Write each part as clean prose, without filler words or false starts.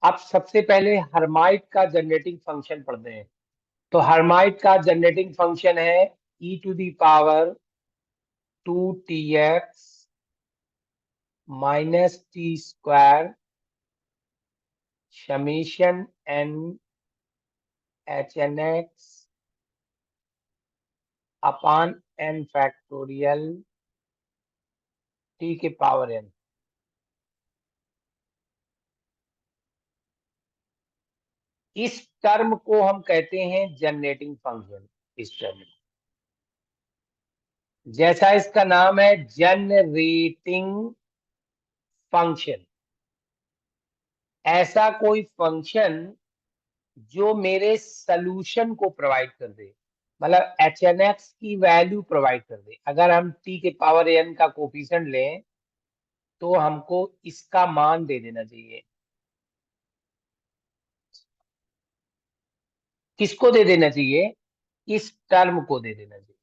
अब सबसे पहले हर्माइट का जनरेटिंग फंक्शन पढ़ते हैं। तो हर्माइट का जनरेटिंग फंक्शन है e⁻²t x minus T square summation n H N X upon n factorial t के पावर n। इस टर्म को हम कहते हैं जनरेटिंग फंक्शन। इस टर्म जैसा इसका नाम है जनरेटिंग फंक्शन, ऐसा कोई फंक्शन जो मेरे सॉल्यूशन को प्रोवाइड कर दे, मतलब एच एन एक्स की वैल्यू प्रोवाइड कर दे। अगर हम टी के पावर एन का कोफिशिएंट लें तो हमको इसका मान दे देना चाहिए। किसको दे देना चाहिए? इस टर्म को दे देना चाहिए।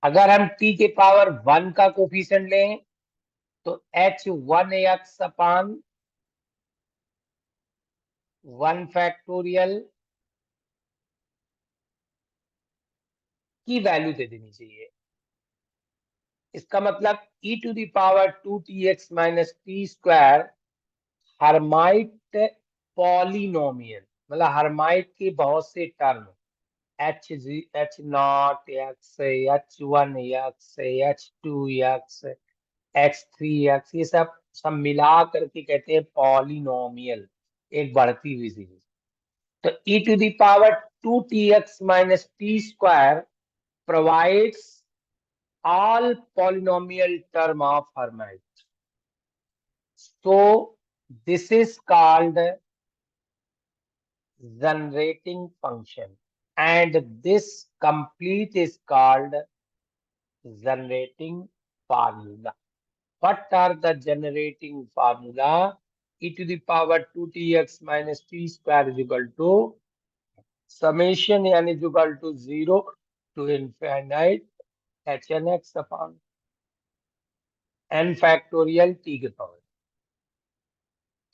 अगर हम टी के पावर 1 का कोफिशिएंट लें तो h1 x अपान 1 फैक्टोरियल की वैल्यू दे देनी चाहिए। इसका मतलब e⁻²t x minus T square Hermite polynomial, मतलब हर्माइट के बहुत से term h0 x h1 x h2 x h3 x, ये सब मिला करके कहते हैं पॉलिनोमियल, एक बढ़ती हुई सीरीज। तो e⁻²t x minus T square provides all polynomial term of Hermite. So this is called generating function, and this complete is called generating formula. What are the generating formula? e⁻²t x minus t square is equal to summation n is equal to 0 to infinite hn x upon n factorial t के power,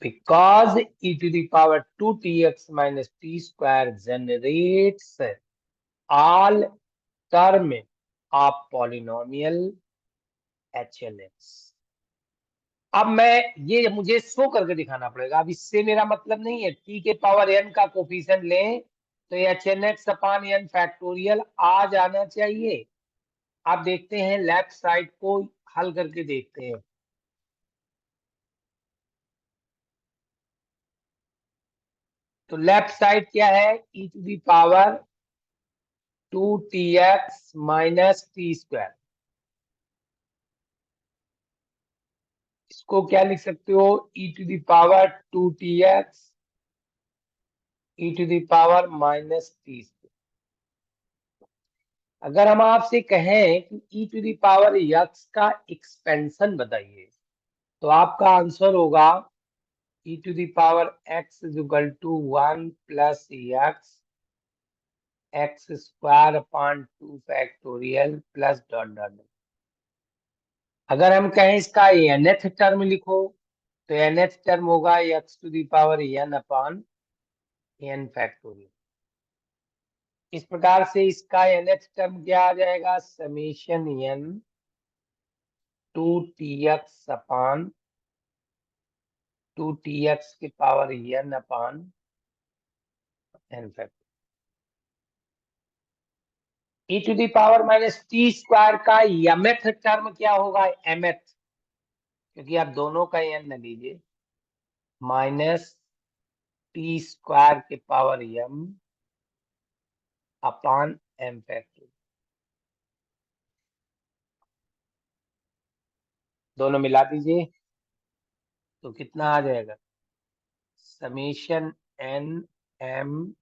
because e⁻²t x minus t square generates all term of polynomial hn x। अब मैं ये मुझे show करके दिखाना पड़ेगा। अब इससे मेरा मतलब नहीं है t के पावर n का कोफिशिएंट लें तो hn x अपान n फैक्टोरियल आ जाना चाहिए। आप देखते हैं लेफ्ट साइड को हल करके देखते हैं। तो लेफ्ट साइड क्या है? e⁻²t x minus T square. इसको क्या लिख सकते हो? e⁻²t x e⁻ minus T square. अगर हम आपसे कहें कि e⁻x का एक्सपेंशन बताइए तो आपका आंसर होगा e⁻x is equal to 1 plus x square upon 2 factorial plus dot dot. अगर हम कहें इसका nth टर्म लिखो तो nth टर्म होगा x⁻n अपॉन n फैक्टोरियल। इस प्रकार से इसका nth टर्म क्या आ जाएगा? Summation n 2t x upon 2t x की power n upon n factorial. e⁻ minus T square का mth टर्म क्या होगा? mth, क्योंकि आप दोनों का n न लीजिए, माइनस टी स्क्वायर के power m upon m factorial. दोनों मिला दीजिए तो कितना आ जाएगा? Summation n m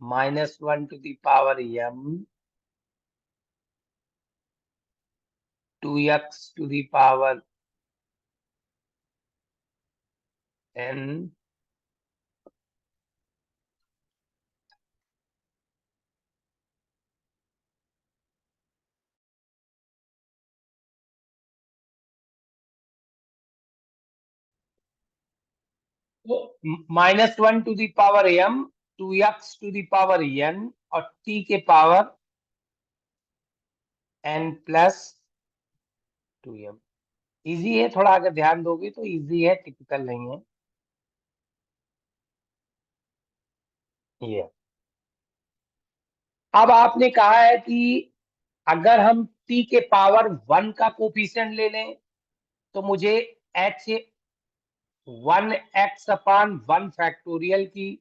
minus 1 to the power m 2x to the power n -1 to the power m 2x to the power n और t के power n plus 2m। Easy है, थोड़ा अगर ध्यान दोगे तो इजी है, टिपिकल नहीं है ये। अब आपने कहा है कि अगर हम t के पावर 1 का कोफिशिएंट ले लें तो मुझे h 1x अपान 1 फैक्टोरियल की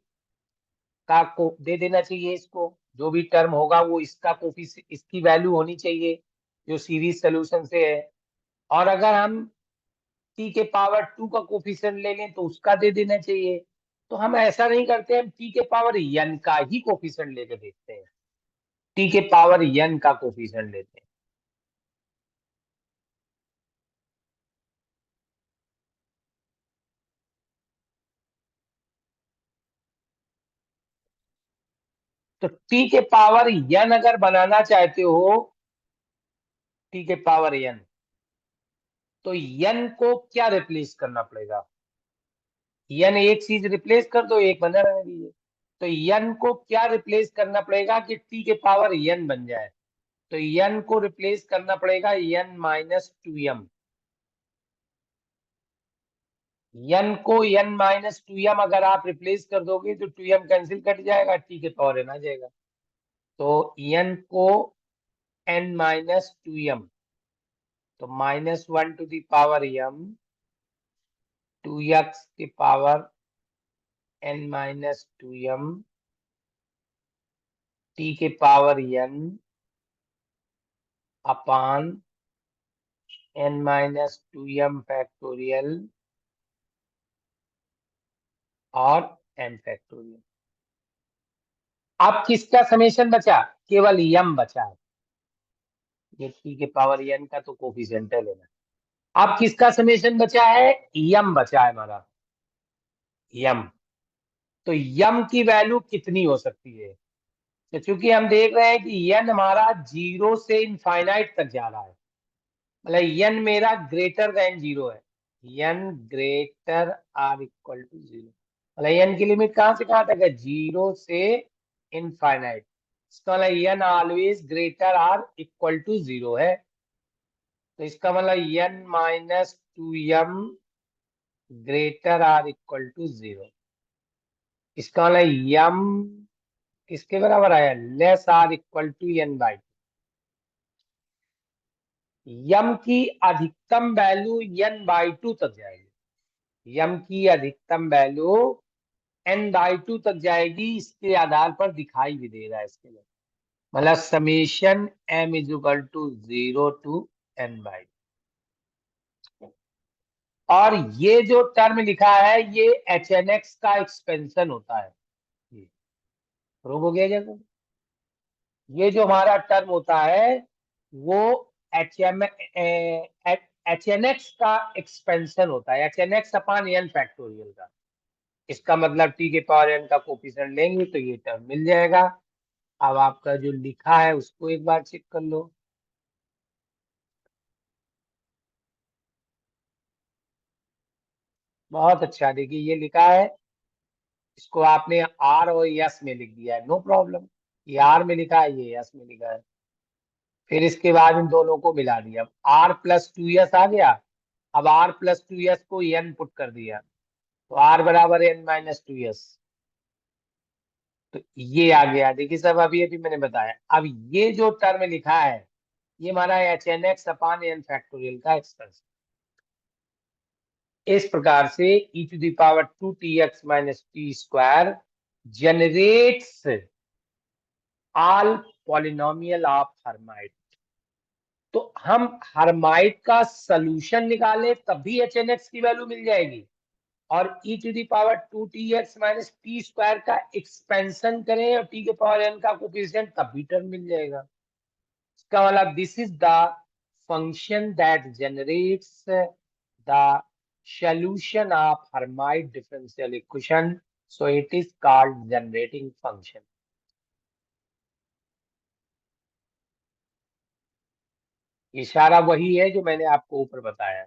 का को दे देना चाहिए। इसको जो भी टर्म होगा वो इसका कोफिशिएंट, इसकी वैल्यू होनी चाहिए जो सीरीज सोल्यूशन से है। और अगर हम t के पावर 2 का कोफिशिएंट ले लें तो उसका दे देना चाहिए। तो हम ऐसा नहीं करते, हम t के पावर n का ही कोफिशिएंट लेके देखते हैं। t के पावर n का कोफिशिएंट लेते हैं। तो t के पावर n अगर बनाना चाहते हो, t के पावर n, तो n को क्या रिप्लेस करना पड़ेगा? n एक चीज रिप्लेस कर दो, एक बना रहने दीजिए। तो n को क्या रिप्लेस करना पड़ेगा कि t के पावर n बन जाए? तो n को रिप्लेस करना पड़ेगा n माइनस 2m। n को n माइनस 2m अगर आप रिप्लेस कर दोगे तो 2m कैंसिल कट जाएगा, t के पावर n आ जाएगा। तो n को n माइनस 2m, तो -1 to the power m 2x के power n minus 2m t के पावर n अपान n माइनस 2m फैक्टोरियल और n फैक्टोरियल। अब किसका समेशन बचा? केवल m बचा है। ये t के पावर n का तो कोफिशिएंट है लेना। अब किसका समेशन बचा है? m बचा है हमारा, m। तो m की वैल्यू कितनी हो सकती है? तो चूंकि हम देख रहे हैं कि n हमारा 0 से इनफाइनाइट तक जा रहा है, मतलब n मेरा ग्रेटर देन 0 है, n greater or equal to 0, मतलब n की लिमिट कहां से कहां तक है? 0 से इनफाइनाइट। इसका मतलब n always greater or equal to 0 है। तो इसका मतलब n minus 2m greater or equal to 0। इसका मतलब m किसके बराबर आया? Less or equal to n by. M की अधिकतम वैल्यू n बाई 2 तक जाएगी। यम की अधिकतम वैल्यू n बाई 2 तक जाएगी। इसके आधार पर दिखाई भी दे रहा है इसके लिए, मतलब summation m is equal to 0 to n by. और ये जो टर्म लिखा है ये एच एन एक्स का एक्सपेंशन होता है। ये प्रूव हो गया जैसे, ये जो हमारा टर्म होता है वो H M H N X का एक्सपेंशन होता है, H N X upon N factorial का। इसका मतलब टी के पावर एन का कोफिशिएंट लेंगे तो ये टर्म मिल जाएगा। अब आपका जो लिखा है उसको एक बार चेक कर लो। बहुत अच्छा, देखिए ये लिखा है, इसको आपने आर और यस में लिख दिया है, नो प्रॉब्लम। ये आर में लिखा है, ये यस में लिखा है। फिर इसके बाद इन दोनों को मिला दिया, आर प्लस 2s आ गया। अब आर प्लस 2s को एन पुट कर दिया, तो आर बराबर एन माइनस 2s। तो ये आ गया, देखिए सब अभी अभी मैंने बताया। अब ये जो टर्म लिखा है ये हमारा H N X upon N factorial का एक्सपेंशन। इस प्रकार से e to the power 2tx minus T square generates all polynomial of Hermite. तो हम हर्माइट का सॉल्यूशन निकालें तब भी एच एन एक्स की वैल्यू मिल जाएगी, और e to the power 2tx minus T square का एक्सपेंशन करें और t के पावर n का कोफिशिएंट तब भी टर्म मिल जाएगा। इसका मतलब this is the function that generates the solution of Hermite differential equation, so it is called generating function। इशारा वही है जो मैंने आपको ऊपर बताया।